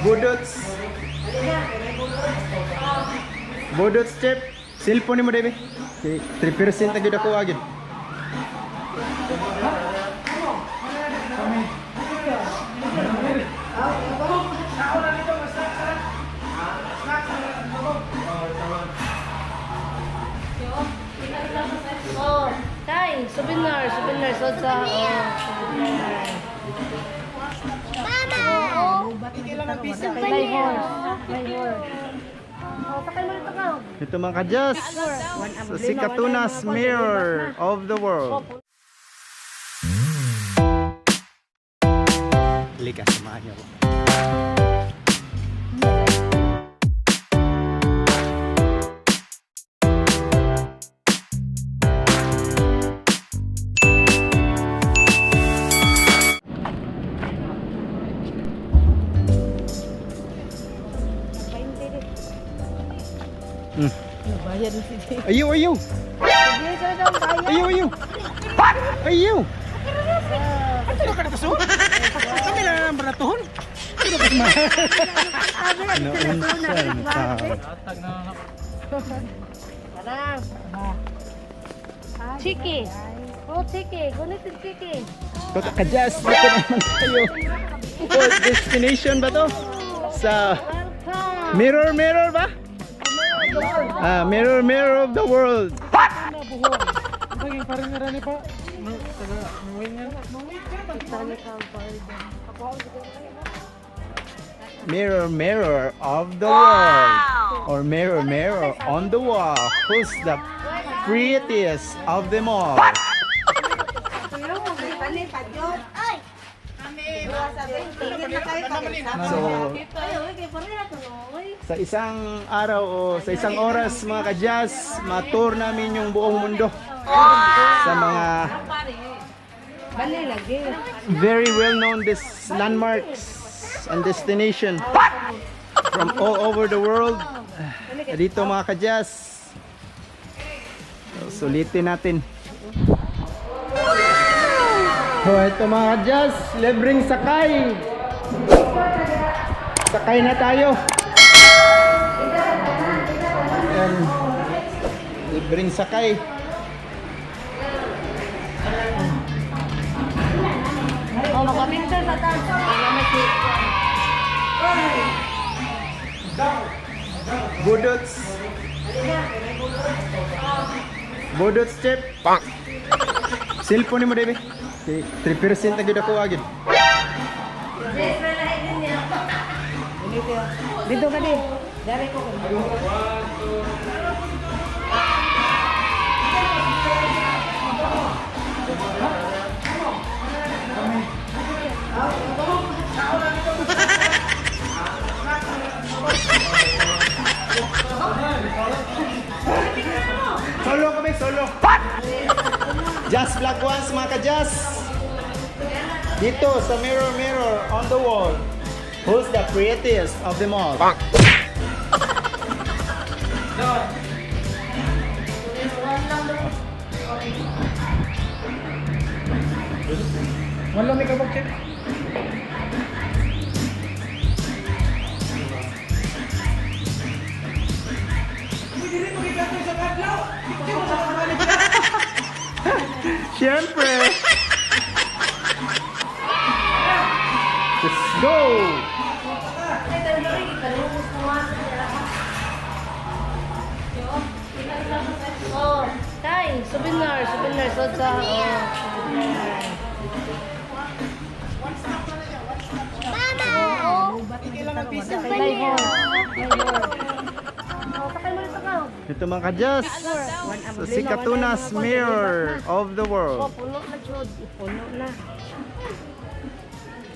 Budots. Budots chip. Cellphone mo David. Okay, 3% lagi ako agad. Oh, tay, souvenir so sa Ito mga kadyas, sa Sikatunas Mirror of the World. Halika, samahan niyo ako. Ayaw, ayaw. Ayaw, ayaw. Ayaw. Ano ka na kaso? Kami na ang baratuhon. Naunsan ka. Chiki. Oh, chiki. Gunit yung chiki. Pagkakadyas, dito naman tayo. Fourth destination ba to? Sa Mirror ba? Mirror of the World. Mirror of the World. Or mirror on the wall. Who's the prettiest of them all? So, sa isang araw o sa isang oras mga kadyas, ma-tour namin yung buong mundo sa mga very well-known landmarks and destination from all over the world. Dito mga kadyas, so, sulitin natin. So ito mga kadyas, libreng sakay. Sakay na tayo. Ayan. Libreng sakay. Oh, magpapicture sa taas. Budots. Budots chip. Cellphone mo David. Okay, 3% lagi ako agad. Dito ka din. Dari ko. Solo kami, solo. Just vlog once mga ka-just. Dito sa mirror on the wall. Who's the prettiest of them all? Wala may kabag check. Siyempre. Let's go. Oh, tay, souvenir so sa Ito mga kadyas, sa Sikatunas Mirror of the World. puno na jud, puno na.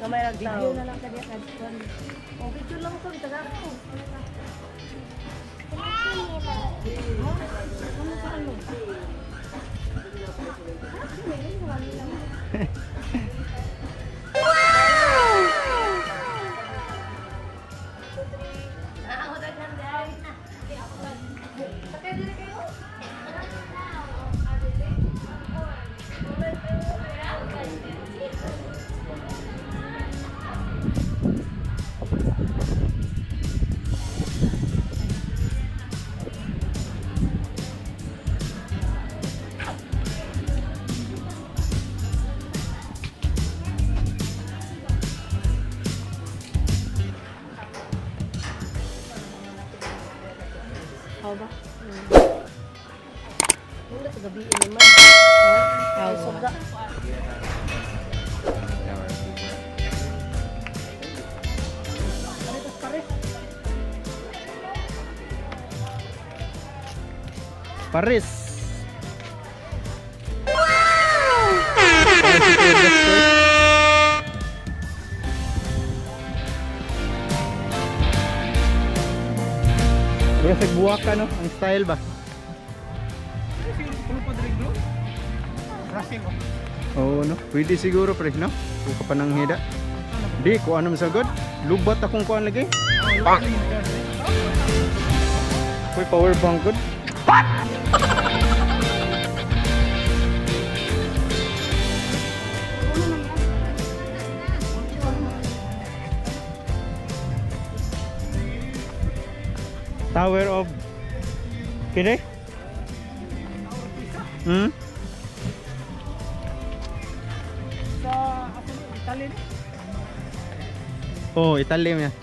Kamay lang video na lang kanya kadton. Oh, video lang to, taga ko. ba? Wala sa gabi naman. Ay, suga. Paris. Kaya sa buwak ka, no? Ang style ba? Oo, no? Pwede siguro, pre, no? Kung ka pa nang hida. Di, kung ano masagod. Lubat akong kuhan lagi. Uy, power bank good. Tower of Kine? Hmm? Sa Italy ni? Oh, Italy niya.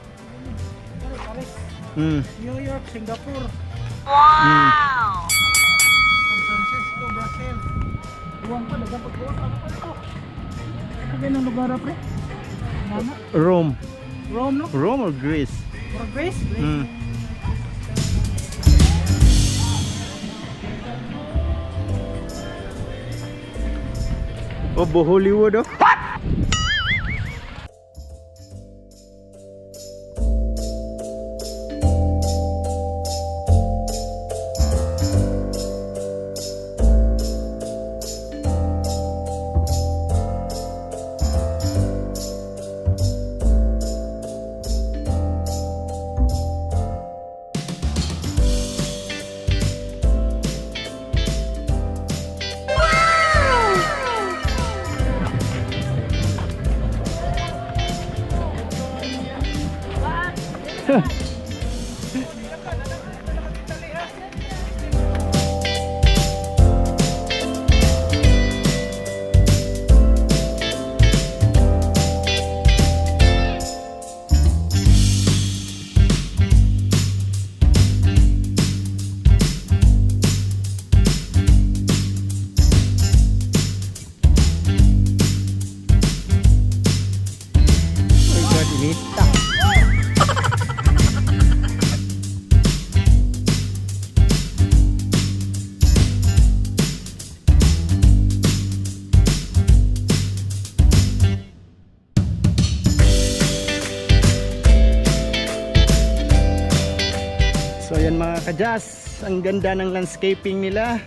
Paris, Hmm. New York, Singapore, Hmm. San Francisco, Brazil. Buwan pa, dagang pagbuwan. Ano pa ito? Ano ba yung lugar pre? Mana? Rome. Rome, no? Rome or Greece? Or Greece? Hmm. Oh, Hollywood, oh. Inista. So ayan mga kajas, ang ganda ng landscaping nila.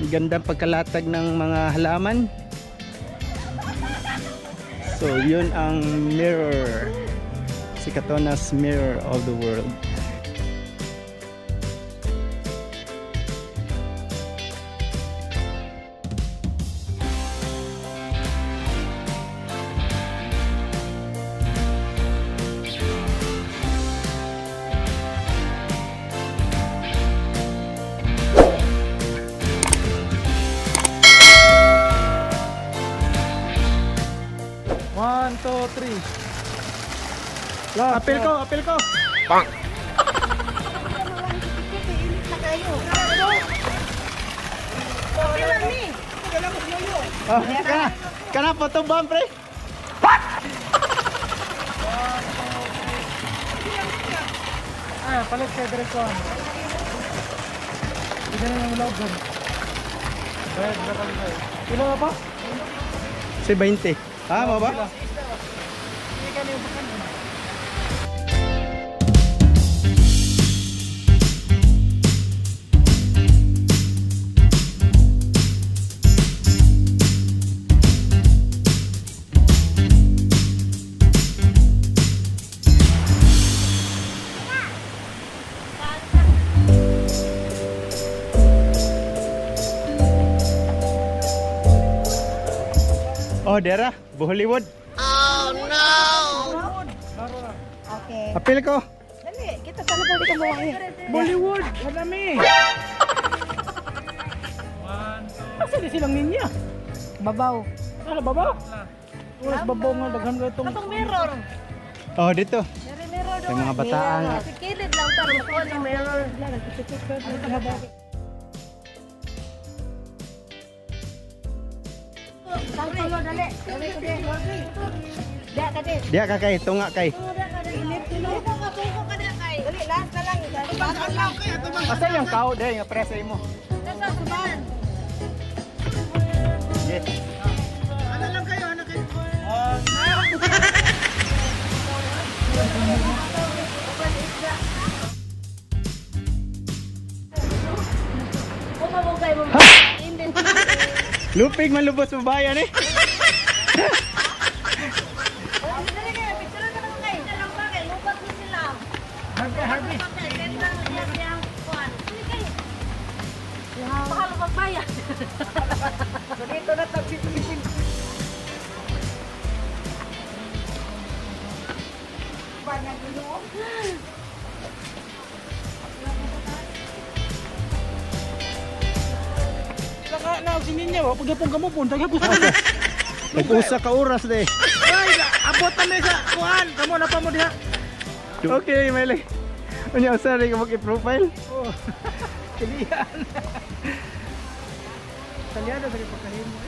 Ang ganda pagkalatag ng mga halaman. So yun ang mirror, si Katona's mirror of the world. One, two, three. Apel ko, apel ko. Oh, kana photo bomb pre. Ah, palit kayo diretso. Hindi na yung log gun. Bayad na kami kayo. Kilo na pa? Si 20. Ah, mo ba? Hindi ka na yung bukan. Oh, dera, Hollywood. Okay. Apel ko. Dali, kita sana pwede ka bawain. Bollywood! Madami! Asa di silang ninya? Babaw. Ano, babaw? Oras babaw nga, daghan ko itong... Katong mirror. Oh, dito. Dari mirror. mirror Sa mga bataan. Sikilid lang taro ko ng mirror. Tangkol mo dali. Dali ko din. Diya ka din. Diya ka kay, tunga kay. Tuko ka din kay. Dali, last na lang. Batal lang. Asa yung kao day nga presa mo? Nasa suban. Yes. Ano lang kayo, ano kayo? Kung mabugay mo. Indin. Lupig man lubos mo bayan eh. Dali kayo, picture na lang kayo. Dalang bagay, lupat mo sila. Harvey. Mahal magbayad. Dito na tagsitin. Saka na sininyo, pag yapong kamupon, tagapos na. Nag-usa ka oras day. Ay, abot na sa kuhan. Kamu na pa mo diha. Okay, Mele. Unya usa rin ka mag-profile. Oh. Kilihan. Talyado sa pagkahin mo.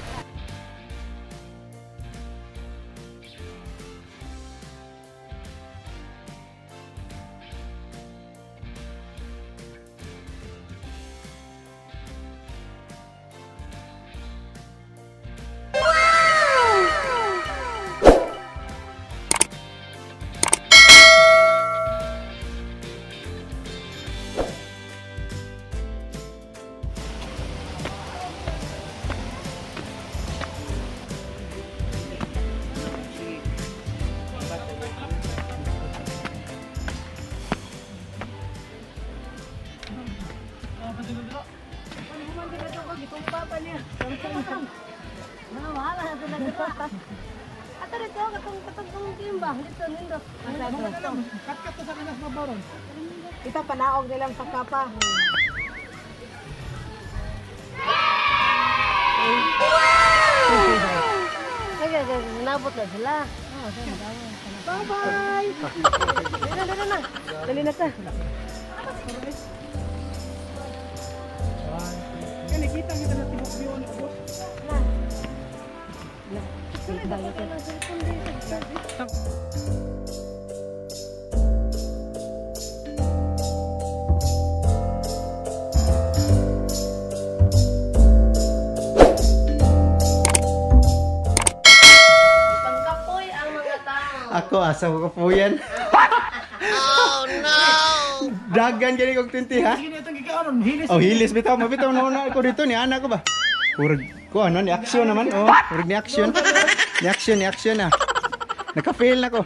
Wala na ito nagdata. Ato rito, katong timba. Dito, nindo. Kat-kat to sa kanas mabaron. Ito, panaog nilang sa kapa. Wow! Nabot na sila. Bye-bye! Dali na. Dali na ta. Kani kita na tibok view ni boss. Pangkapoy ang mga tao. Ako asa ko po yan. Oh no. Dagan gani kog 20 ha. Sige na itong gigaanon, hilis. Oh, hilis bitaw, mabitaw na ako dito ni anak ko ba. Purag ko ano ni action naman. Oh, purag ni action. Ni action na. Naka-fail na ko.